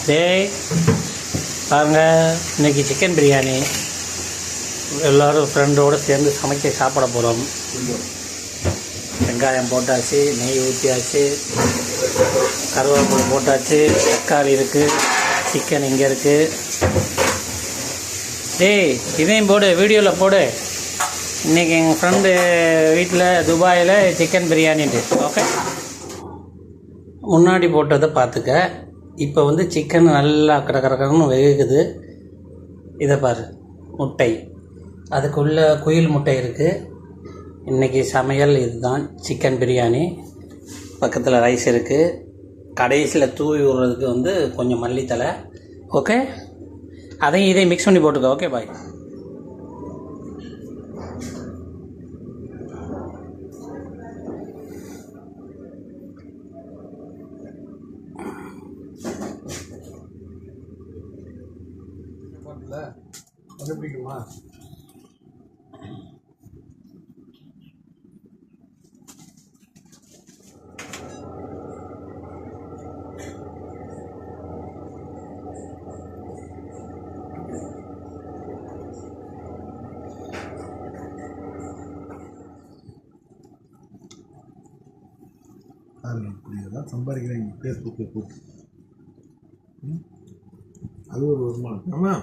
டேய் பாருங்க, இன்றைக்கி சிக்கன் பிரியாணி எல்லோரும் ஃப்ரெண்டோடு சேர்ந்து சமைக்க சாப்பிட போகிறோம். வெங்காயம் போட்டாச்சு, நெய் ஊற்றியாச்சு, கருவேப்பிலை போட்டாச்சு, தக்காளி இருக்குது, சிக்கன் இங்கே இருக்குது. டேய் இதையும் போடு, வீடியோவில் போடு. இன்றைக்கி எங்கள் ஃப்ரெண்டு வீட்டில் துபாயில் சிக்கன் பிரியாணிட்டு. ஓகே, முன்னாடி போட்டதை பார்த்துக்க. இப்போ வந்து சிக்கன் நல்லா கடற்கரன்னு வேகுது. இதை பாரு, முட்டை, அதுக்குள்ளே குயில் முட்டை இருக்குது. இன்றைக்கி சமையல் இதுதான், சிக்கன் பிரியாணி. பக்கத்தில் ரைஸ் இருக்குது. கடைசியில் தூவி விடுறதுக்கு வந்து கொஞ்சம் மல்லித்தலை. ஓகே, அதையும் இதையும் மிக்ஸ் பண்ணி போட்டுக்கோ. Okay bye. அது பிடிக்குமா? இப்படியெல்லாம் சம்பாதிக்கிறேன் ஃபேஸ்புக்கில் போட்டு. அது ஒரு வருமானம். ஆமாம்.